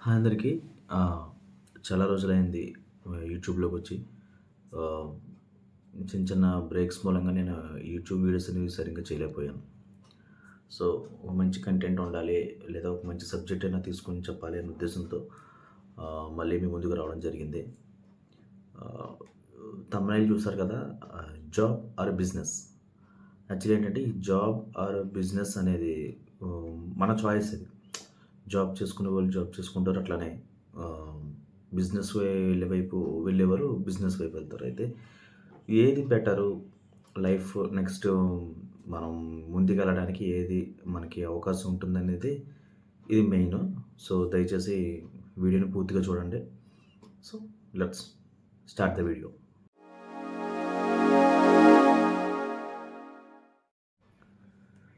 Hi అందరికీ. చాలా రోజులైంది యూట్యూబ్‌లోకొచ్చి. ఆహ్, చిన్న చిన్న బ్రేక్స్ మూలంగా నేను యూట్యూబ్ వీడియోస్ అనేవి సరిగ్గా చేయలేకపోయాను. సో, ఒక మంచి కంటెంట్ ఉండాలి, లేదా ఒక మంచి సబ్జెక్ట్ అయినా తీసుకొని చెప్పాలి అనే ఉద్దేశంతో మళ్ళీ మీ ముందుకు రావడం జరిగింది. ఆహ్, థంబ్‌నెయిల్ చూసారు కదా! Job or business. యాక్చువల్లీ ఏంటంటే ఈ జాబ్ ఆర్ బిజినెస్ అనేది మన చాయిస్ అది. జాబ్ చేసుకునే వాళ్ళు జాబ్ చేసుకుంటారు. అట్లానే ఆహ్, బిజినెస్ వెళ్ళే వైపు వెళ్ళేవారు బిజినెస్ వైపు వెళ్తారు. అయితే ఏది బెటరు లైఫ్ నెక్స్ట్ మనం ముందుకెళ్ళడానికి ఏది మనకి అవకాశం ఉంటుందనేది ఇది మెయిన్. సో, దయచేసి వీడియోని పూర్తిగా చూడండి. So, let's start the video.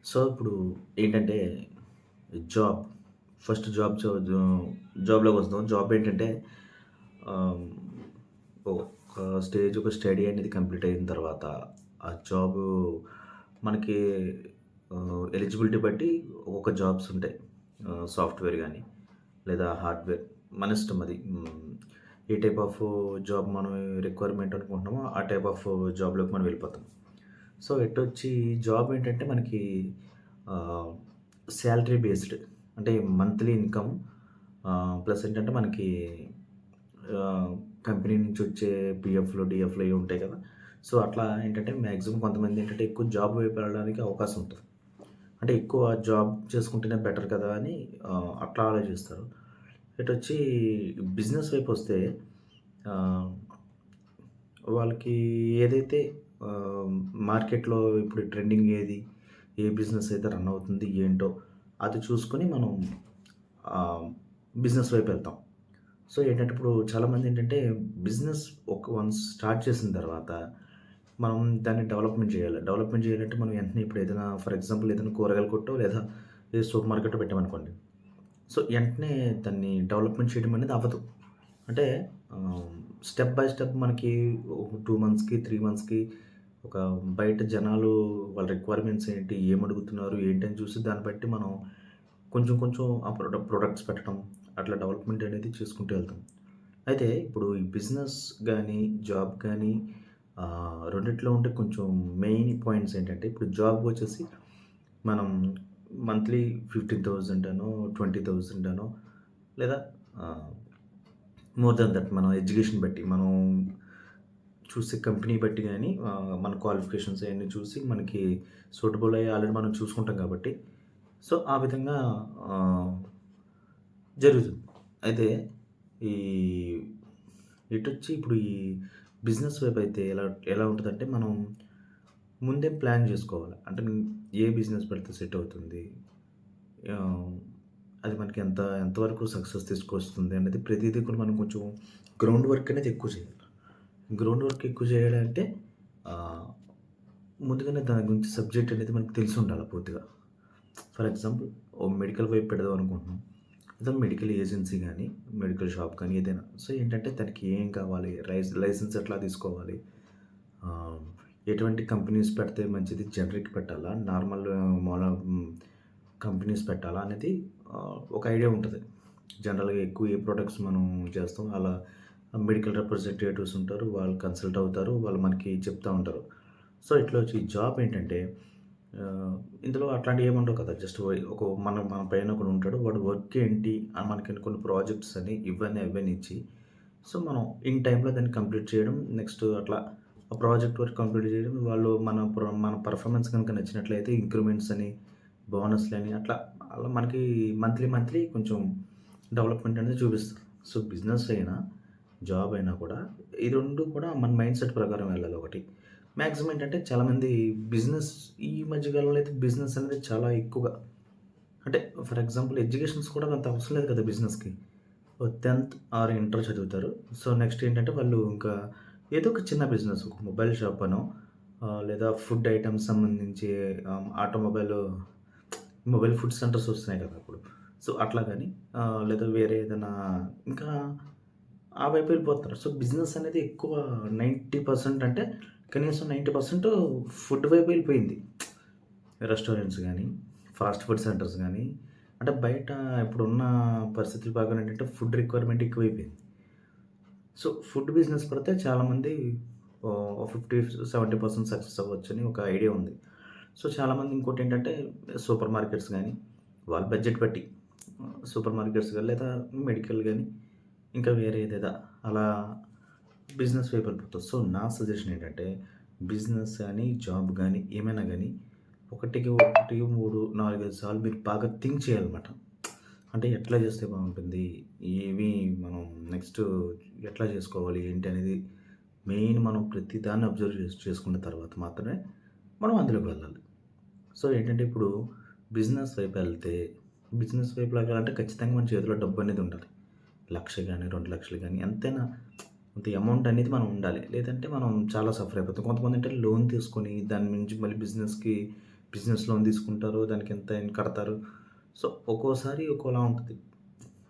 So, ఇప్పుడు ఏంటంటే జాబ్ ఫస్ట్ జాబ్‌లోకొస్తాం. జాబ్ ఏంటంటే ఆహ్, ఒక ఒక స్టడీ అనేది కంప్లీట్ అయిన తర్వాత ఆ జాబు మనకి ఎలిజిబిలిటీ బట్టి ఒక్కొక్క జాబ్స్ ఉంటాయి. సాఫ్ట్‌వేర్ గానీ, లేదా హార్డ్‌వేర్ మన ఇష్టం అది. ఏ టైప్ ఆఫ్ జాబ్ మనం రిక్వైర్మెంట్ అనుకుంటున్నామో ఆ టైప్ ఆఫ్ జాబ్‌లోకి మనం వెళ్ళిపోతాం. సో, ఎటొచ్చి జాబ్ ఏంటంటే మనకి ఆహ్, సాలరీ బేస్డ్ అంటే మంత్లీ ఇన్‌కమ్ ప్లస్ ఏంటంటే మనకి ఆహ్, కంపెనీ నుంచి వచ్చే పీఎఫ్‌లు, డీఎఫ్‌లు అయి ఉంటాయి కదా! సో, అట్లా ఏంటంటే మాక్సిమం కొంతమంది ఏంటంటే ఎక్కువ జాబ్ వైపు వెళ్ళడానికి అవకాశం ఉంటది. అంటే ఎక్కువ జాబ్ చేసుకుంటేనే బెటర్ కదా! అని అట్లా ఆలోచిస్తారు. ఇటొచ్చి బిజినెస్ వైపొస్తే ఆహ్, వాళ్ళకి ఏదైతే ఆహ్, మార్కెట్‌లో ఇప్పుడు ట్రెండింగ్ ఏది? ఏ బిజినెస్ అయితే రన్ అవుతుంది? ఏంటో అది చూసుకొని మనం ఆహ్, బిజినెస్ వైపు వెళ్తాం. సో, ఏంటంటే ఇప్పుడు చాలామంది ఏంటంటే బిజినెస్ వన్స్ స్టార్ట్ చేసిన తర్వాత మనం దాన్ని డెవలప్‌మెంట్ చేయాలి. డెవలప్‌మెంట్ చేయాలంటే మనం వెంటనే ఇప్పుడు ఏదైనా ఫర్ ఎగ్జాంపుల్ ఏదైనా కూరగాయల కొట్టో లేదా ఏ సూపర్ మార్కెట్టో పెట్టామనుకోండి. సో, ఎంటనే దాన్ని డెవలప్‌మెంట్ చేయడం అనేది అవ్వదు. అంటే ఆహ్, స్టెప్ బై స్టెప్ మనకి ఒక 2 మంత్స్‌కి, 3 మంత్స్‌కి ఒక బయట జనాలు వాళ్ళ రిక్వైర్మెంట్స్ ఏంటి? ఏమడుగుతున్నారు? ఏంటని చూసి దాన్ని బట్టి మనం కొంచెం కొంచెం ఆ ప్రొడక్ట్స్ పెట్టడం అట్లా డెవలప్‌మెంట్ అనేది చేసుకుంటూ వెళ్తాం. అయితే ఇప్పుడు ఈ బిజినెస్ గానీ, జాబ్ గానీ రెండిట్లో ఉండే కొంచెం మెయిన్ పాయింట్స్ ఏంటంటే ఇప్పుడు జాబ్‌కొచ్చేసి మనం మంత్లీ 15,000 అనో, 20,000 అనో లేదా ఆహ్, మోర్ దాన్ దట్ మనం ఎడ్యుకేషన్ బట్టి మనం చూసే కంపెనీ బట్టి గాని మన క్వాలిఫికేషన్స్ అయన్నీ చూసి మనకి సూటబుల్ అయ్యి ఆల్రెడీ మనం చూసుకుంటాం కాబట్టి సో, ఆ విధంగా ఆహ్, జరుగుతుంది. అయితే ఈ ఇటొచ్చి ఇప్పుడు ఈ బిజినెస్ వైపు అయితే ఎలా ఎలా ఉంటదంటే మనం ముందే ప్లాన్ జేసుకోవాలి. అంటే ఏ బిజినెస్ పెడితే సెట్ అవుతుంది? ఆహ్, అది మనకి ఎంతవరకు సక్సెస్ తీసుకొస్తుంది అనేది ప్రతీదీ కూడా మనం కొంచెం గ్రౌండ్ వర్క్ అనేది ఎక్కువ చేయాలి. గ్రౌండ్ వర్క్ ఎక్కువ చేయాలంటే ఆహ్, ముందుగానే దాని గురించి సబ్జెక్ట్ అనేది మనకు తెలిసుండాలి పూర్తిగా. ఫర్ ఎగ్జాంపుల్ ఓ మెడికల్ వైపు పెడదాం అనుకుంటున్నాం. ఏదైనా మెడికల్ ఏజెన్సీ గానీ, మెడికల్ షాప్ కానీ ఏదైనా. సో, ఏంటంటే దానికి ఏం కావాలి? లైసెన్స్ ఎట్లా తీసుకోవాలి? ఆహ్, ఎటువంటి కంపెనీస్ పెడితే మంచిది? జనరిక్ పెట్టాలా? నార్మల్ కంపెనీస్ పెట్టాలా? అనేది ఒక ఐడియా ఉంటది. జనరల్‌గా ఎక్కువ ఏ ప్రొడక్ట్స్ మనం చేస్తాం అలా మెడికల్ రిప్రజెంటేటివ్స్ ఉంటారు. వాళ్ళు కన్సల్ట్ అవుతారు. వాళ్ళు మనకి చెప్తా ఉంటారు. సో, ఇట్లా వచ్చి జాబ్ ఏంటంటే ఆహ్, ఇందులో అట్లాంటివి ఏమి ఉండవు కదా! జస్ట్ ఒక మన పైన ఒకడుంటాడు. వాడు వర్క్ ఏంటి? మనకి కొన్ని ప్రాజెక్ట్స్ అని ఇవన్నీ, అవన్నీ ఇచ్చి సో, మనం ఇన్ టైమ్‌లో దాన్ని కంప్లీట్ చేయడం. నెక్స్ట్ అట్లా ఆ ప్రాజెక్ట్ వర్క్ కంప్లీట్ చేయడం. వాళ్ళు మన పెర్ఫార్మన్స్ గనుక నచ్చినట్లయితే ఇంక్రిమెంట్స్ అని, బోనస్‌లని అలా మనకి మంత్లీ కొంచెం డెవలప్‌మెంట్ అనేది చూపిస్తారు. సో, బిజినెస్ అయినా, జాబ్ అయినా కూడా ఈ 2 కూడా మన మైండ్ సెట్ ప్రకారం వెళ్ళాలి ఒకటి. మాక్సిమం ఏంటంటే చాలామంది బిజినెస్ ఈ మధ్య కాలంలో అయితే బిజినెస్ అనేది చాలా ఎక్కువగా అంటే ఫర్ ఎగ్జాంపుల్ ఎడ్యుకేషన్స్ కూడా అంత అవసరం లేదు కదా బిజినెస్‌కి. ఓ 10థ్ ఆర్ ఇంటర్ చదువుతారు. సో, నెక్స్ట్ ఏంటంటే వాళ్ళు ఇంకా ఏదో ఒక చిన్న బిజినెస్ ఒక మొబైల్ షాప్ అనో లేదా ఫుడ్ ఐటెమ్స్ సంబంధించి మొబైల్ ఫుడ్ సెంటర్స్ వస్తున్నాయి కదా! ఇప్పుడు. సో, అట్లా గాని లేదా వేరే ఏదైనా ఇంకా ఆ వైపు వెళ్ళిపోతున్నారు. సో, బిజినెస్ అనేది ఎక్కువ 90% అంటే కనీసం 90% ఫుడ్ వైపు వెళ్ళిపోయింది. రెస్టారెంట్స్ గానీ, ఫాస్ట్ ఫుడ్ సెంటర్స్ గానీ, అంటే బయట ఇప్పుడున్న పరిస్థితుల ప్రకారం ఏంటంటే ఫుడ్ రిక్వైర్మెంట్ ఎక్కువైపోయింది. సో, ఫుడ్ బిజినెస్ పెడితే చాలామంది 50-70% సక్సెస్ అవ్వచ్చని ఒక ఐడియా ఉంది. సో, చాలామంది ఇంకోటేంటంటే సూపర్ మార్కెట్స్ గానీ, వాళ్ళ బడ్జెట్ బట్టి సూపర్ మార్కెట్స్ గాని, లేదా మెడికల్ గాని, ఇంకా వేరే ఏదేదా అలా బిజినెస్ వైపు వెళ్ళిపోతారు. సో, నా సజెషన్ ఏంటంటే బిజినెస్ గాని, జాబ్ గాని ఏమైనా గాని ఒకటికి ఒకటి 3, 4, 5 సార్లు మీరు బాగా థింక్ చేయాలన్నమాట. అంటే ఎట్లా చేస్తే బాగుంటుంది? ఏవి మనం నెక్స్ట్ ఎట్లా చేసుకోవాలి? ఏంటి అనేది మెయిన్ మనం ప్రతి దాన్ని అబ్జర్వ్ చేసుకున్న తర్వాత మాత్రమే మనం అందులోకి వెళ్ళాలి. సో, ఏంటంటే ఇప్పుడు బిజినెస్ వైపు వెళ్తే, బిజినెస్ వైపు వెళ్ళాలంటే ఖచ్చితంగా మన చేతిలో డబ్బనేది ఉండాలి. 1,00,000 గాని, 2,00,000 గాని ఎంతైనా అంత అమౌంట్ అనేది మనం ఉండాలి. లేదంటే మనం చాలా సఫర్ అయిపోతాం. కొంతమందేంటే లోన్ తీసుకొని దాని నుంచి మళ్ళీ బిజినెస్ లోన్ తీసుకుంటారు. దానికి ఎంత కడతారు. సో, ఒక్కోసారి ఒక్కోలా ఉంటది.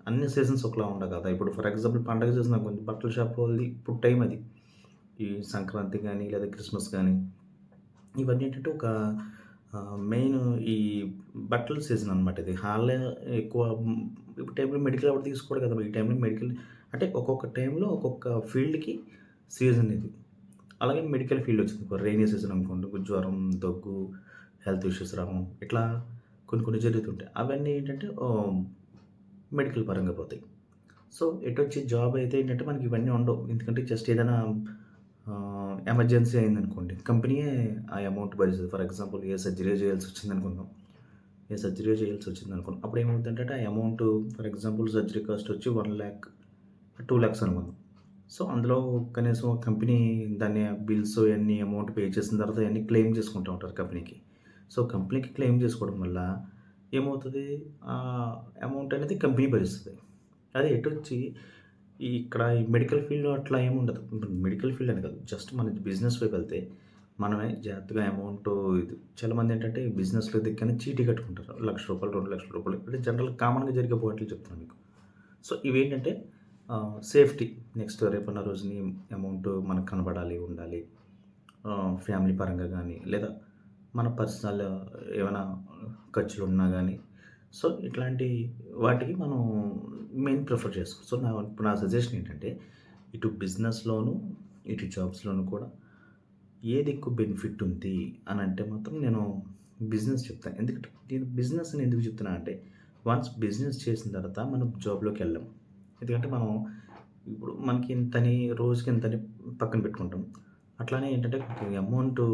అన్ని సీజన్స్ ఒకలా ఉండవు కదా! ఇప్పుడు ఫర్ ఎగ్జాంపుల్ పండగ సీజన్ అనుకోండి బట్టల షాప్ వాళ్ళది ఇప్పుడు టైం అది. ఈ సంక్రాంతి గాని, లేదా క్రిస్మస్ గాని ఇవన్నీ ఏంటంటే ఒక మెయిన్ ఈ బట్టల సీజన్ అనమాట ఇది. హాలిడే ఎక్కువ ఇప్పుడు టైంలో మెడికల్ ఎవరు తీసుకోడు కదా! ఈ టైంలో మెడికల్ అంటే ఒక్కొక్క టైంలో ఒక్కొక్క ఫీల్డ్‌కి సీజన్ ఇది. అలాగే మెడికల్ ఫీల్డ్ వచ్చిందనుకో రెయినీ సీజన్ అనుకోండి జ్వరం, దగ్గు, హెల్త్ ఇష్యూస్ రావడం ఇట్లా కొన్ని కొన్ని జరుగుతుంటాయి. అవన్నీ ఏంటంటే మెడికల్ పరంగా పోతాయి. సో, ఎటొచ్చి జాబ్ అయితే ఏంటంటే మనకి ఇవన్నీ ఉండవు. ఎందుకంటే జస్ట్ ఏదైనా ఎమర్జెన్సీ అయిందనుకోండి కంపెనీయే ఆ అమౌంట్ భరిస్తది. ఫర్ ఎగ్జాంపుల్ ఏ సర్జరీ చేయాల్సొచ్చిందనుకుందాం. ఏ సర్జరీ చేయాల్సొచ్చిందనుకోండి. అప్పుడు ఏమవుద్దంటే ఆ amount for example surgery cost వచ్చి 1,00,000, 2,00,000 అనుకుందాం. సో, అందులో కనీసం కంపెనీ దాన్ని బిల్స్ ఇయన్నీ అమౌంట్ పే చేసిన తర్వాత ఇయన్నీ క్లెయిమ్ చేసుకుంటా ఉంటారు కంపెనీకి. సో, కంపెనీకి క్లెయిమ్ చేసుకోవడం వల్ల ఏమవుతది అమౌంట్ అనేది కంపెనీ భరిస్తది. అది ఎటొచ్చి ఇక్కడ ఈ మెడికల్ ఫీల్డ్‌లో అట్లా ఏముండదు. ఇప్పుడు మెడికల్ ఫీల్డ్ అని కాదు. జస్ట్ మన బిజినెస్ వైపు వెళ్తే మనమే జాగ్రత్తగా అమౌంట్ ఇది చాలామందేంటంటే బిజినెస్‌లో దిగ్గానే చీటీ కట్టుకుంటారు. రూ. 1,00,000, రూ. 2,00,000 అంటే జనరల్‌గా కామన్‌గా జరిగే పాయింట్లు చెప్తున్నాను మీకు. సో, ఇవేంటంటే సేఫ్టీ. నెక్స్ట్ రేపన్న రోజుని అమౌంట్ మనకు కనబడాలి, ఉండాలి. ఫ్యామిలీ పరంగా గానీ, లేదా మన పర్సనల్ ఏమైనా ఖర్చులున్నా గానీ, సో, ఇట్లాంటి వాటికి మనం మెయిన్ ప్రిఫర్ చేస్తాం. సో, ఇప్పుడు నా సజెషన్ ఏంటంటే, ఇటు బిజినెస్‌లోను, ఇటు జాబ్స్‌లోను కూడా ఏది ఎక్కువ బెనిఫిట్ ఉంది అనంటే మాత్రం నేను బిజినెస్ చెప్తాను. ఎందుకంటే నేను బిజినెస్ అని ఎందుకు చెప్తున్నా అంటే, వన్స్ బిజినెస్ చేసిన తర్వాత మనం జాబ్‌లోకెళ్ళం. ఎందుకంటే మనం ఇప్పుడు మనకి ఇంతని రోజుకి ఇంతని పక్కన పెట్టుకుంటాం. అట్లానే ఏంటంటే అమౌంటు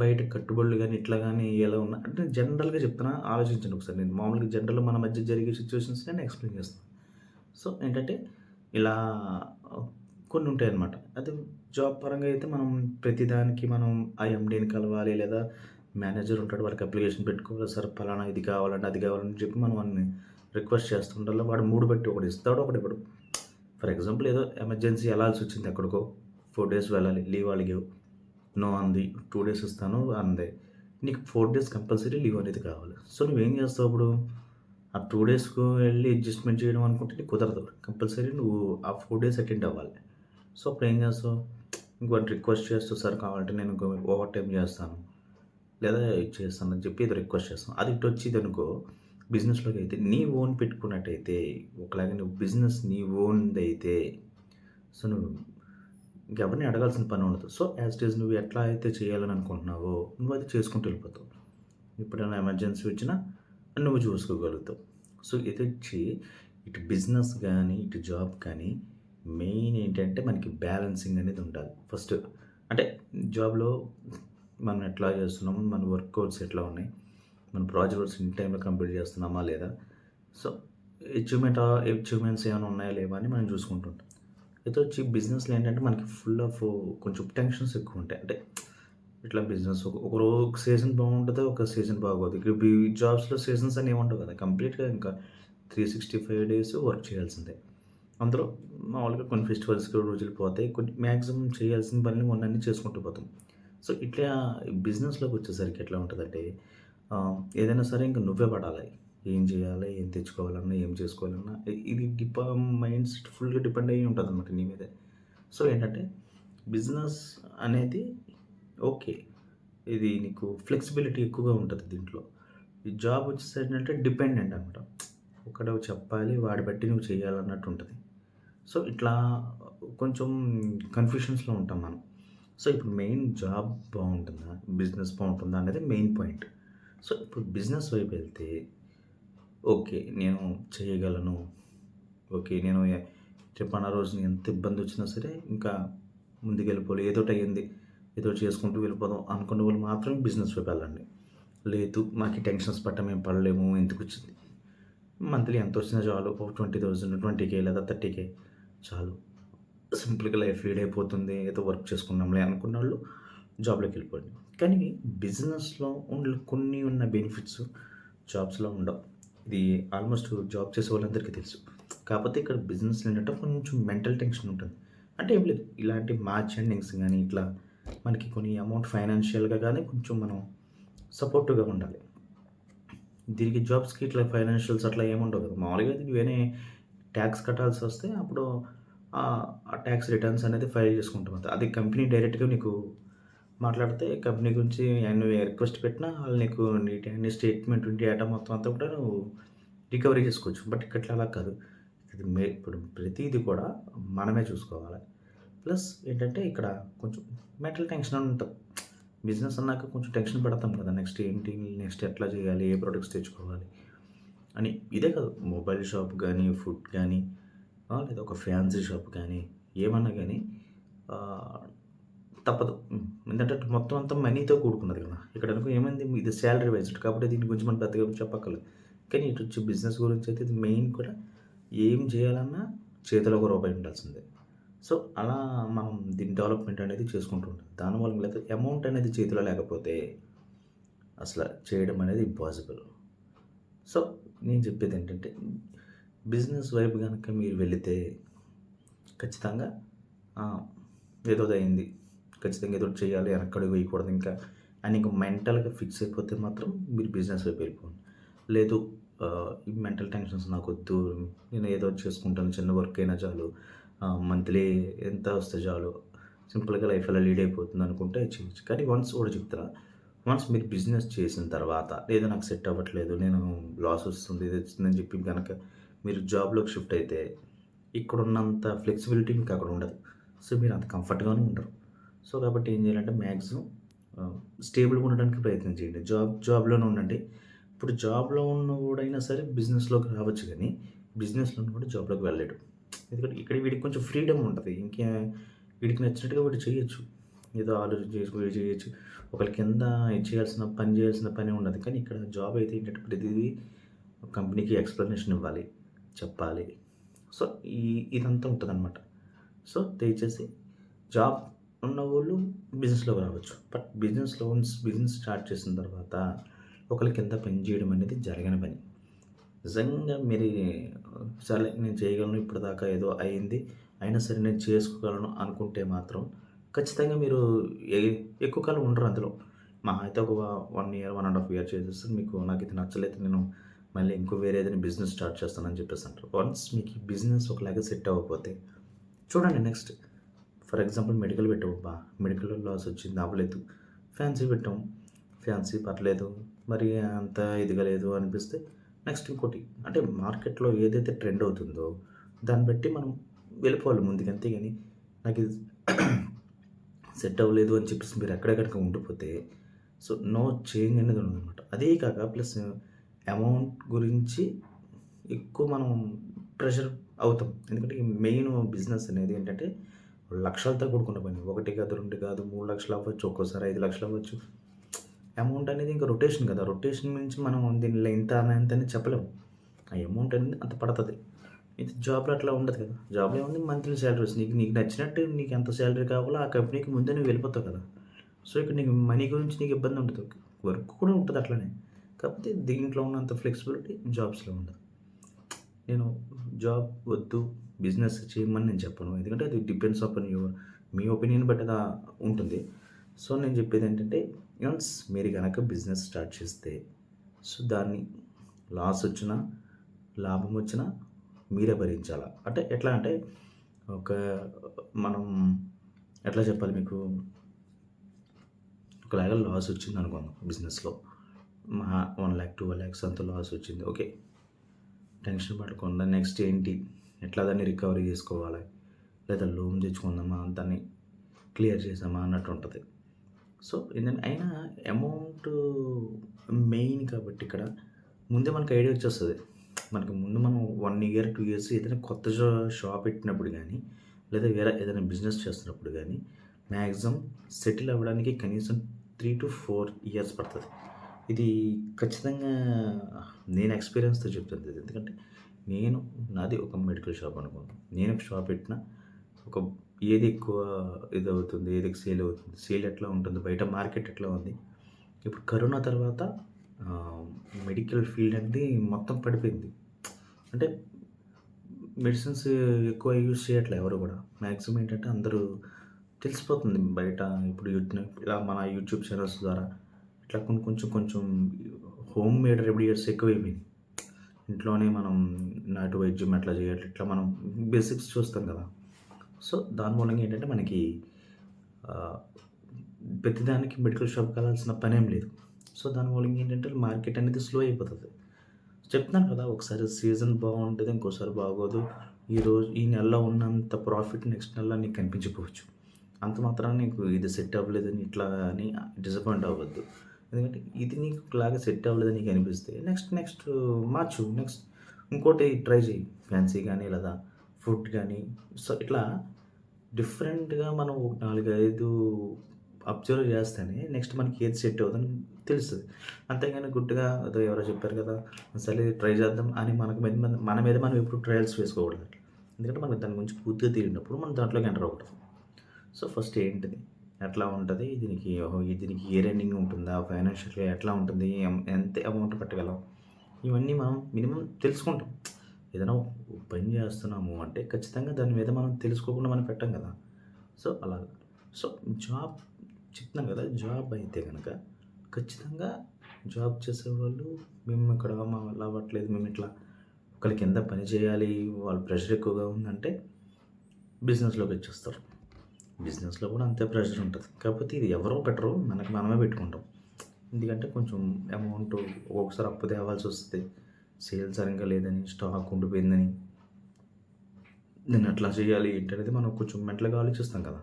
బయట కట్టుబడులు గాని, ఇట్లా గాని ఎలా ఉన్నా అంటే జనరల్‌గా చెప్తున్నా ఆలోచించండి ఒకసారి. నేను మామూలుగా జనరల్‌గా మన మధ్య జరిగే సిట్యుయేషన్స్ నేను ఎక్స్‌ప్లెయిన్ చేస్తాను. సో, ఏంటంటే ఇలా కొన్ని ఉంటాయన్నమాట. అదే జాబ్ పరంగా అయితే మనం ప్రతిదానికి మనం ఆ ఎండీని కలవాలి లేదా మేనేజర్ ఉంటాడు. వాడికి అప్లికేషన్ పెట్టుకోవాలి. సార్ పలానా ఇది కావాలండి, అది కావాలని చెప్పి మనం వాడిని రిక్వెస్ట్ చేస్తుండాలి. వాడు మూడ్ బట్టి ఒకటి ఇస్తాడు, ఒకటి ఇవ్వడు. ఫర్ ఎగ్జాంపుల్ ఏదో ఎమర్జెన్సీ ఎళ్ళాల్సొచ్చింది ఎక్కడికో. 4 డేస్ వెళ్ళాలి. లీవ్ అడిగావు. నో అంది. 2 డేస్ ఇస్తాను అంది. నీకు 4 డేస్ కంపల్సరీ లీవ్ అనేది కావాలి. సో, నువ్వేం చేస్తావు అప్పుడు? ఆ 2 డేస్‌కు వెళ్లి అడ్జస్ట్‌మెంట్ చేయడం అనుకుంటే నీకు కుదరదు. కంపల్సరీ నువ్వు ఆ 4 డేస్ అటెండ్ అవ్వాలి. సో, అప్పుడేం చేస్తావు? ఇంకోడిని రిక్వెస్ట్ చేస్తూ సార్ కావాలంటే నేను ఇంకో ఓవర్ టైమ్ చేస్తాను. లేదా ఇది చేస్తాను అని చెప్పి ఏదో రిక్వెస్ట్ చేస్తాం. అది ఇటొచ్చిందనుకో బిజినెస్‌లోకి అయితే నీ ఓన్ పెట్టుకున్నట్టయితే ఒకలాగా నువ్వు బిజినెస్ నీ ఓన్‌దైతే సో, నువ్వు ఇంకెవరిని అడగాల్సిన పని ఉండదు. సో, యాజ్ ఇట్ ఈజ్ నువ్వు ఎట్లా అయితే చేయాలని అనుకుంటున్నావో నువ్వది చేసుకుంటూ వెళ్ళిపోతావు. ఎప్పుడైనా ఎమర్జెన్సీ వచ్చినా నువ్వు చూసుకోగలుగుతావు. సో, ఇదొచ్చి ఇటు బిజినెస్ గానీ, ఇటు జాబ్ కానీ మెయిన్ ఏంటంటే మనకి బ్యాలెన్సింగ్ అనేది ఉండాలి. ఫస్ట్ అంటే జాబ్‌లో మనం ఎట్లా చేస్తున్నాం, మన వర్క్ అవర్స్ ఎట్లా ఉన్నాయి, మన ప్రాజెక్ట్స్ ఇన్ టైమ్‌లో కంప్లీట్ చేస్తున్నామా లేదా, సో, అచీవ్‌మెంట్స్ ఏమైనా ఉన్నాయా లేవా అని మనం చూసుకుంటుంటాం. అయితే వచ్చి బిజినెస్‌లో ఏంటంటే మనకి ఫుల్ ఆఫ్ కొంచెం టెన్షన్స్ ఎక్కువుంటాయి. అంటే ఇట్లా బిజినెస్ ఒక ఒక సీజన్ బాగుంటది. ఒక సీజన్ బాగోదు. ఇప్పుడు ఈ జాబ్స్‌లో సీజన్స్ అని ఏమి ఉండవు కదా! కంప్లీట్‌గా ఇంకా 365 డేస్ వర్క్ చేయాల్సిందే. అందులో మామూలుగా కొన్ని ఫెస్టివల్స్‌కి రోజులు పోతాయి. కొన్ని మాక్సిమం చేయాల్సిన పనులు ఉన్నన్ని చేసుకుంటూ పోతాం. సో, ఇట్లా బిజినెస్‌లోకి వచ్చేసరికి ఎట్లా ఉంటదంటే ఏదైనా సరే ఇంక నువ్వే పడాలి. ఏం చేయాలి? ఏం తెచ్చుకోవాలన్నా, ఏం చేసుకోవాలన్నా ఇది మైండ్ సెట్ ఫుల్‌గా డిపెండ్ అయ్యి ఉంటదనమాట నీ మీదే. సో, ఏంటంటే బిజినెస్ అనేది ఓకే. ఇది నీకు ఫ్లెక్సిబిలిటీ ఎక్కువగా ఉంటది దీంట్లో. ఈ జాబ్ వచ్చేసేంటంటే డిపెండెంట్ అనమాట. ఒకడు చెప్పాలి, వాడి బట్టి నువ్వు చేయాలన్నట్టు ఉంటది. సో, ఇట్లా కొంచెం కన్‌ఫ్యూషన్స్‌లో ఉంటాం మనం. సో, ఇప్పుడు మెయిన్ జాబ్ బావుంటుందా? బిజినెస్ బావుంటుందా? అనేది మెయిన్ పాయింట్. సో, ఇప్పుడు బిజినెస్ వైపెళ్తే ఓకే. నేను చేయగలను. ఓకే. నేను చెప్పనా రోజు ఎంత ఇబ్బందొచ్చినా సరే ఇంకా ముందుకెళ్ళిపోవాలి. ఏదోటయింది. ఏదోటి చేసుకుంటూ వెళ్ళిపోదాం అనుకున్న వాళ్ళు మాత్రమే బిజినెస్ వైపెళ్ళండి. లేదు మాకు ఈ టెన్షన్స్ పట్ట మేము పడలేము. ఎందుకొచ్చింది. మంత్లీ ఎంతొచ్చినా చాలు. ఒక 20,000, 20,000 లేదా 30,000 చాలు. సింపుల్‌గా లైఫ్ లీడ్ అయిపోతుంది. ఏదో వర్క్ చేసుకున్నాంలే అనుకున్నోళ్ళు జాబ్‌లోకెళ్ళిపోండి. కానీ బిజినెస్‌లో కొన్ని ఉన్న బెనిఫిట్స్ జాబ్స్‌లో ఉండవు. ఇది ఆల్మోస్ట్ జాబ్ చేసే వాళ్ళందరికీ తెలుసు. కాపోతే ఇక్కడ బిజినెస్‌లో ఏంటంటే కొంచెం మెంటల్ టెన్షన్ ఉంటుంది. అంటే ఏం లేదు. ఇలాంటి మార్చ్ ఎండింగ్స్ గాని ఇట్లా మనకి కొన్ని అమౌంట్ ఫైనాన్షియల్‌గా గాని కొంచెం మనం సపోర్టివ్‌గా ఉండాలి. దీనికి జాబ్స్‌కి ఇట్లా ఫైనాన్షియల్స్ అట్లా ఏముండవు కదా! మామూలుగా నువ్వేనే ట్యాక్స్ కట్టాల్సొస్తే అప్పుడు ఆ ట్యాక్స్ రిటర్న్స్ అనేది ఫైల్ చేసుకుంటాం అంతే. అది కంపెనీ డైరెక్ట్‌గా నీకు మాట్లాడితే కంపెనీ గురించి నువ్వు రిక్వెస్ట్ పెట్టినా ఆళ్ళు నీకు నీ స్టేట్‌మెంట్ డేటా మొత్తం అంతా కూడా నువ్వు రికవరీ చేసుకోవచ్చు. బట్ ఇక్కడ అలా కాదు. ఇది ఇప్పుడు ప్రతీది కూడా మనమే చూసుకోవాలి. ప్లస్ ఏంటంటే ఇక్కడ కొంచెం మెంటల్ టెన్షన్ అని ఉంటది. బిజినెస్ అన్నాక కొంచెం టెన్షన్ పడతాం కదా! నెక్స్ట్ ఏంటి? నెక్స్ట్ ఎట్లా చేయాలి? ఏ ప్రొడక్ట్స్ తెచ్చుకోవాలి? అని ఇదే కాదు మొబైల్ షాప్ గానీ, ఫుడ్ గానీ లేదా ఒక ఫ్యాన్సీ షాప్ గానీ, ఏమన్నా గానీ ఆహ్, తప్పదు. ఎందుకంటే మొత్తం అంతా మనీతో కూడుకున్నది కదా! ఇక్కడనుకో ఏమైంది ఇది సాలరీ బేస్డ్ కాబట్టి దీని గురించి మనం పెద్దగా చెప్పక్కర్లేదు. కానీ ఇటొచ్చి బిజినెస్ గురించయితే ఇది మెయిన్ కూడా ఏం చేయాలన్నా చేతిలో ఒక రూపాయి ఉండాల్సిందే. సో, అలా మనం దీని డెవలప్‌మెంట్ అనేది చేసుకుంటూ ఉండాలి. దానివల్ల లేతే అమౌంట్ అనేది చేతిలో లేకపోతే అసల చేయడం అనేది ఇంపాసిబుల్. సో, నేను చెప్పేదేంటంటే బిజినెస్ వైపు గనక మీరు వెళితే ఖచ్చితంగా ఆహ్, ఏదోదయింది. ఖచ్చితంగా ఏదోటి చేయాలి. వెనకడుగు వేయకూడదు ఇంకా అని ఇంక మెంటల్‌గా ఫిక్స్ అయిపోతే మాత్రం మీరు బిజినెస్ వైపు వెళ్ళిపోండి. లేదు ఈ మెంటల్ టెన్షన్స్ నాకొద్దు. నేను ఏదో ఒకటి చేసుకుంటాను. చిన్న వర్క్ అయినా చాలు. మంత్లీ ఎంత వస్తే చాలు. సింపుల్‌గా లైఫ్ అలా లీడ్ అయిపోతుంది అనుకుంటే చేయొచ్చు. కానీ వన్స్ ఒకటి చెప్తున్నా. వన్స్ మీరు బిజినెస్ చేసిన తర్వాత లేదా నాకు సెట్ అవ్వట్లేదు. నేను లాస్ వస్తుంది. ఇది వచ్చిందని చెప్పి గనక మీరు జాబ్‌లోకి షిఫ్ట్ అయితే ఇక్కడున్నంత ఫ్లెక్సిబిలిటీ మీకు అక్కడ ఉండదు. సో, మీరు అంత కంఫర్ట్‌గాను ఉండరు. సో, కాబట్టి ఏం చేయాలంటే మాక్సిమం స్టేబుల్‌గా ఉండడానికి ప్రయత్నం చేయండి. జాబ్‌లోనే ఉండండి. ఇప్పుడు జాబ్‌లో ఉన్నోడైనా సరే బిజినెస్‌లోకి రావచ్చు గానీ, బిజినెస్‌లో ఉన్నోడు జాబ్‌లోకి వెళ్ళలేడు. ఎందుకంటే ఇక్కడ వీడికి కొంచెం ఫ్రీడమ్ ఉంటది. వీడికి నచ్చినట్టుగా వీడు చేయొచ్చు. ఏదో ఆలోచన చేసి వీడు చేయొచ్చు. ఒకళ్ళ కింద చేయాల్సిన పని ఉండదు. కానీ ఇక్కడ జాబ్ అయితే ఏంటంటే ప్రతిదీ కంపెనీకి ఎక్స్‌ప్లనేషన్ ఇవ్వాలి. చెప్పాలి. సో, ఇదంతా ఉంటదనమాట. సో, దయచేసి జాబ్ ఉన్నవోళ్ళు బిజినెస్‌లోకి రావచ్చు. బట్ బిజినెస్ స్టార్ట్ చేసిన తర్వాత ఒకళ్ళ కింద పని చేయడం అనేది జరగని పని. నిజంగా మీరు సర్లే నేను చేయగలను ఇప్పటిదాకా ఏదో అయింది. అయినా సరే నేను చేసుకోగలను అనుకుంటే మాత్రం ఖచ్చితంగా మీరు ఎ ఎక్కువ కాలం ఉండరు అందులో. మహా అయితే ఒక 1 ఇయర్, 1 ½ ఇయర్ చేసేస్తే మీకు నాకిది నచ్చలేదు. నేను మళ్ళీ ఇంకో వేరే ఏదైనా బిజినెస్ స్టార్ట్ చేస్తానని చెప్పేసి అంటారు. వన్స్ మీకు ఈ బిజినెస్ ఒకలాగా సెట్ అవ్వకపోతే చూడండి నెక్స్ట్. ఫర్ ఎగ్జాంపుల్ మెడికల్ పెట్టామబ్బా! మెడికల్‌లో లాస్ వచ్చింది అవ్వలేదు. ఫ్యాన్సీ పెట్టాం. ఫ్యాన్సీ పర్లేదు. మరి అంత ఇదిగా లేదు అనిపిస్తే నెక్స్ట్ ఇంకోటి. అంటే మార్కెట్‌లో ఏదైతే ట్రెండ్ అవుతుందో దాన్ని బట్టి మనం వెళ్ళిపోవాలి ముందుకు. అంతేగాని నాకిది సెట్ అవ్వలేదు అని చెప్పేసి మీరు అక్కడే గనుక ఉండిపోతే సో, నో చేంజ్ అనేది ఉండదనమాట. అదే కాక ప్లస్ అమౌంట్ గురించి ఎక్కువ మనం ప్రెషర్ అవుతాం. ఎందుకంటే మెయిన్ బిజినెస్ అనేది ఏంటంటే లక్షలతో కూడుకున్న పని. 1 కాదు, 2 కాదు, 3,00,000 అవ్వచ్చు. ఒక్కోసారి 5,00,000 అవ్వచ్చు. అమౌంట్ అనేది ఇంకా రొటేషన్ కదా! రొటేషన్ నుంచి మనం దీనిలో ఇంత అంత అని చెప్పలేము. ఆ అమౌంట్ అనేది అంత పడతది. ఇది జాబ్‌లో అట్లా ఉండదు కదా! జాబ్‌లో ఏముంది మంత్లీ సాలరీస్. నీకు నీకు నచ్చినట్టు నీకు ఎంత సాలరీ కావాలో ఆ కంపెనీకి ముందే నువ్వు వెళ్ళిపోతావు కదా! సో, ఇక్కడ నీకు మనీ గురించి నీకు ఇబ్బంది ఉండదు. వర్క్ కూడా ఉంటది అట్లనే. కాకపోతే దీంట్లో ఉన్నంత ఫ్లెక్సిబిలిటీ జాబ్స్‌లో ఉండదు. నేను జాబ్ వద్దు, బిజినెస్ చేయమని నేను చెప్పను. ఎందుకంటే అది డిపెండ్స్ అపాన్ మీ ఒపీనియన్ బట్టి అది ఉంటుంది. సో, నేను చెప్పేదేంటంటే వన్స్ మీరు గనక బిజినెస్ స్టార్ట్ చేస్తే సో, దాన్ని లాస్ వచ్చినా, లాభం వచ్చినా మీరే భరించాలా. అంటే ఎట్లా అంటే ఒక మనం ఎట్లా చెప్పాలి మీకు? ఒకవేళ లాస్ వచ్చిందనుకుందాం బిజినెస్‌లో. మహా 1,00,000, 2,00,000 అంత లాస్ వచ్చింది. ఓకే. టెన్షన్ పడకుండా నెక్స్ట్ ఏంటి? ఎట్లా దాన్ని రికవరీ చేసుకోవాలి? లేదా లోన్ తెచ్చుకుందామా? దాన్ని క్లియర్ చేసామా అన్నట్టు ఉంటది. సో, ఏంటంటే అయినా అమౌంటు మెయిన్ కాబట్టి ఇక్కడ ముందే మనకు ఐడియా వచ్చేస్తది. మనకు ముందు మనం 1 ఇయర్, 2 ఇయర్స్ ఏదైనా కొత్త షాప్ పెట్టినప్పుడు గానీ, లేదా వేరే ఏదైనా బిజినెస్ చేస్తున్నప్పుడు గానీ, మాక్సిమం సెటిల్ అవ్వడానికి కనీసం 3-4 ఇయర్స్ పడతది. ఇది ఖచ్చితంగా నేను ఎక్స్‌పీరియన్స్‌తో చెప్తుంది ఇది. ఎందుకంటే నాది ఒక మెడికల్ షాప్ అనుకోండి. నేను ఒక షాప్ పెట్టినా ఒక ఏది ఎక్కువ ఇదవుతుంది, ఏది సేల్ అవుతుంది, సేల్ ఎట్లా ఉంటుంది, బయట మార్కెట్ ఎట్లా ఉంది. ఇప్పుడు కరోనా తర్వాత ఆహ్, మెడికల్ ఫీల్డ్ అనేది మొత్తం పడిపోయింది. అంటే మెడిసిన్స్ ఎక్కువ యూజ్ చేయట్లే ఎవరు గూడా. మాక్సిమం ఏంటంటే అందరూ తెలిసిపోతుంది బయట ఇప్పుడు ఇలా మన యూట్యూబ్ ఛానల్స్ ద్వారా ఇట్లా కొంచెం హోమ్ మేడ్ రెమెడీస్ ఎక్కువైపోయినాయి. ఇంట్లోనే మనం నాటు వైద్యం ఎట్లా చేయాలి, ఇట్లా మనం బేసిక్స్ చూస్తాం కదా! సో, దాని మూలంగా ఏంటంటే మనకి ఆహ్, ప్రతిదానికి మెడికల్ షాప్‌కెళ్ళాల్సిన పనేం లేదు. సో, దాని మూలంగా ఏంటంటే మార్కెట్ అనేది స్లో అయిపోతది. చెప్తున్నాను కదా! ఒకసారి సీజన్ బావుంటది. ఇంకోసారి బాగోదు. ఈ నెలలో ఉన్నంత ప్రాఫిట్ నెక్స్ట్ నెలలో నీకు కనిపించకపోవచ్చు. అంత మాత్రాన నీకు ఇది సెట్ అవ్వలేదని ఇట్లా అని డిసప్పాయింట్ అవ్వద్దు. ఎందుకంటే ఇది నీకు ఒకలాగా సెట్ అవ్వలేదని నీకు అనిపిస్తే నెక్స్ట్ మార్చు. ఇంకోటి ట్రై చెయ్యి. ఫ్యాన్సీ గానీ లేదా ఫుడ్ గానీ సో, ఇట్లా డిఫరెంట్‌గా మనం ఒక 4, 5 అబ్జర్వ్ చేస్తేనే నెక్స్ట్ మనకి ఏది సెట్ అవుతుందని తెలుస్తది. అంతేగాని గుడ్డిగా అదో ఎవరో చెప్పారు కదా! సర్లే ట్రై చేద్దాం అని మన మీద మనం ఎప్పుడు ట్రయల్స్ వేసుకోకూడదు. ఎందుకంటే మనకు దాని గురించి పూర్తిగా తెలియనప్పుడు మనం దాంట్లోకి ఎంటర్ అవ్వకూడదు. సో, ఫస్ట్ ఏంటిది? ఎట్లా ఉంటది? దీనికి ఇయర్ ఎండింగ్ ఉంటుందా? ఫైనాన్షియల్‌గా ఎట్లా ఉంటుంది? ఎంత అమౌంట్ పెట్టగలం? ఇవన్నీ మనం మినిమమ్ తెలుసుకుంటాం. ఏదైనా పని చేస్తున్నాము అంటే ఖచ్చితంగా దాని మీద మనం తెలుసుకోకుండా మనం పెట్టం కదా! సో, అలాగా. సో, జాబ్ చెప్తున్నాను కదా! జాబ్ అయితే గనక ఖచ్చితంగా జాబ్ చేసేవాళ్ళు మేము ఇక్కడ మా వల్ల అవ్వట్లేదు. మేము ఇట్లా ఒకళ్ళ కింద పని చేయాలి. వాళ్ళ ప్రెషర్ ఎక్కువగా ఉందంటే బిజినెస్‌లోకి వచ్చేస్తారు. బిజినెస్‌లో కూడా అంతే ప్రెషర్ ఉంటది. కాకపోతే ఇది ఎవరో పెట్టరు. మనకి మనమే పెట్టుకుంటాం. ఎందుకంటే కొంచెం అమౌంట్ ఒక్కొక్కసారి అప్పు తేవాల్సొస్తది. సేల్ సరింగా లేదని, స్టాక్ ఉండిపోయిందని, దీన్ని ఎట్లా చేయాలి ఏంటనేది మనం కొంచెం మెంటల్‌గా ఆలోచిస్తాం కదా!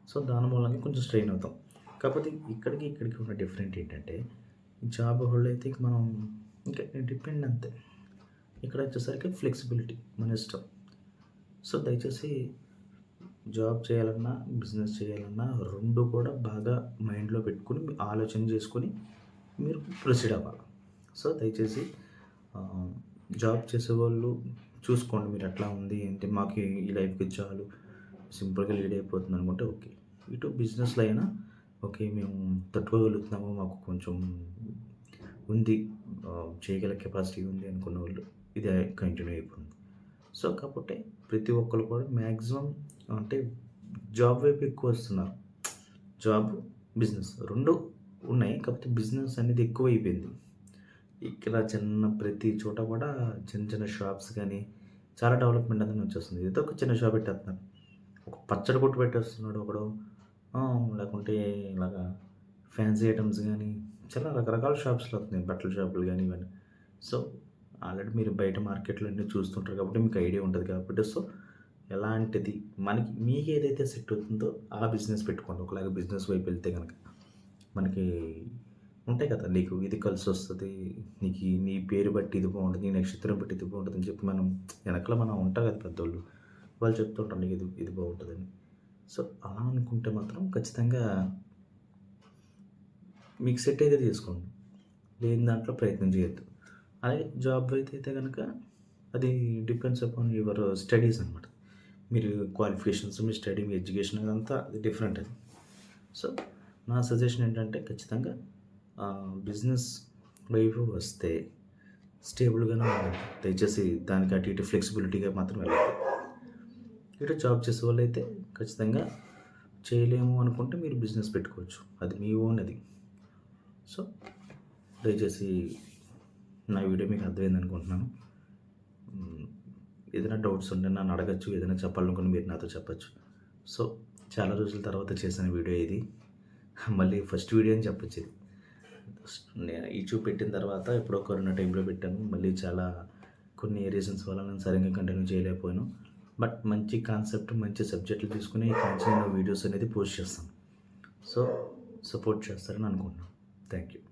సో, దాని మూలంగా కొంచెం స్ట్రెయిన్ అవుతాం. కాకపోతే ఇక్కడికి ఉన్న డిఫరెంట్ ఏంటంటే, జాబ్ హోల్డయితే ఇక మనం ఇంకా డిపెండ్ అంతే. ఇక్కడొచ్చేసరికి ఫ్లెక్సిబిలిటీ మన ఇష్టం. సో, దయచేసి జాబ్ చేయాలన్నా, బిజినెస్ చేయాలన్నా 2 కూడా బాగా మైండ్‌లో పెట్టుకొని, ఆలోచన చేసుకొని మీరు ప్రొసీడ్ అవ్వాలి. సో, దయచేసి ఆహ్, జాబ్ చేసేవాళ్ళు చూసుకోండి మీరెట్లా ఉంది, ఏంటి మాకు ఈ లైఫ్‌కి చాలు, సింపుల్‌గా లీడ్ అయిపోతుంది అనుకుంటే ఓకే. ఇటు బిజినెస్‌లో అయినా ఓకే. మేము తట్టుకోగలుగుతున్నాము, మాకు కొంచెం ఉంది, చేయగల కెపాసిటీ ఉంది అనుకున్నవాళ్ళు ఇదే కంటిన్యూ అయిపోతుంది. సో, కాబట్టి ప్రతి ఒక్కళ్ళు కూడా మాక్సిమం అంటే జాబ్ వైపు ఎక్కువ వస్తున్నారు. జాబ్, బిజినెస్ 2 ఉన్నాయి. కాకపోతే బిజినెస్ అనేది ఎక్కువైపోయింది. ఇక్కడ ప్రతి చోట కూడా చిన్న షాప్స్ గానీ, చాలా డెవలప్‌మెంట్ అనేది వచ్చేస్తుంది. ఏదో ఒక చిన్న షాప్ పెట్టేస్తున్నారు. ఒక పచ్చడి కొట్టు పెట్టేస్తున్నాడు ఒకడు. లేకుంటే ఇలాగా ఫ్యాన్సీ ఐటెమ్స్ గానీ, చాలా రకరకాల షాప్స్‌లో వస్తున్నాయి. బట్టల షాపులు గానీ ఇవన్నీ. సో, ఆల్రెడీ మీరు బయట మార్కెట్‌లో అన్నీ చూస్తుంటారు కాబట్టి మీకు ఐడియా ఉంటది కాబట్టి సో, ఎలాంటిది మీకేదైతే సెట్ అవుతుందో ఆ బిజినెస్ పెట్టుకోండి. ఒకలాగా బిజినెస్ వైపు వెళ్తే గనక. మనకి ఉంటాయి కదా! నీకు ఇది కలిసొస్తది. నీ పేరు బట్టి ఇది బావుంటది. నీ నక్షత్రం బట్టి ఇది బావుంటదని చెప్పి వెనకాల మనం ఉంటారు కదా పెద్దోళ్ళు. వాళ్ళు చెప్తుంటారు నీకు ఇది బావుంటదని. సో, అలా అనుకుంటే మాత్రం ఖచ్చితంగా మీకు సెట్ అయ్యేదే తీసుకోండి. లేని దాంట్లో ప్రయత్నం చేయొద్దు. అదే జాబ్ అయితే గనక అది డిపెండ్స్ అపాన్ యువర్ స్టడీస్ అనమాట. మీరు క్వాలిఫికేషన్స్, మీ స్టడీ, మీ ఎడ్యుకేషన్ అదంతా అది డిఫరెంట్ అది. సో, నా సజెషన్ ఏంటంటే ఖచ్చితంగా బిజినెస్ వైపు వస్తే స్టేబుల్‌గానే ఉండండి. దయచేసి దానికి అటు ఇటు ఫ్లెక్సిబిలిటీగా మాత్రం వెళ్ళొద్దు. ఇటు జాబ్ చేసేవాళ్ళైతే ఖచ్చితంగా చేయలేము అనుకుంటే మీరు బిజినెస్ పెట్టుకోవచ్చు. అది మీ ఓన్ అది. సో, దయచేసి నా వీడియో మీకు అర్థమైంది అనుకుంటున్నాను. ఏదైనా డౌట్స్ ఉంటే నన్ను అడగొచ్చు. ఏదైనా చెప్పాలనుకుంటే మీరు నాతో చెప్పొచ్చు. సో, చాలా రోజుల తర్వాత చేసిన వీడియో ఇది. మళ్ళీ ఫస్ట్ వీడియో అని చెప్పొచ్చు ఇది. యూట్యూబ్ పెట్టిన తర్వాత ఎప్పుడో కరోనా టైంలో పెట్టాను. మళ్ళీ చాలా కొన్ని రీజన్స్ వల్ల నేను సరిగ్గా కంటిన్యూ చేయలేకపోయాను. బట్ మంచి కాన్సెప్ట్, మంచి సబ్జెక్టులు తీసుకొని ఇక నుంచి నేను వీడియోస్ అనేది పోస్ట్ చేస్తాను. సో, సపోర్ట్ చేస్తారని అనుకుంటున్నాను. Thank you.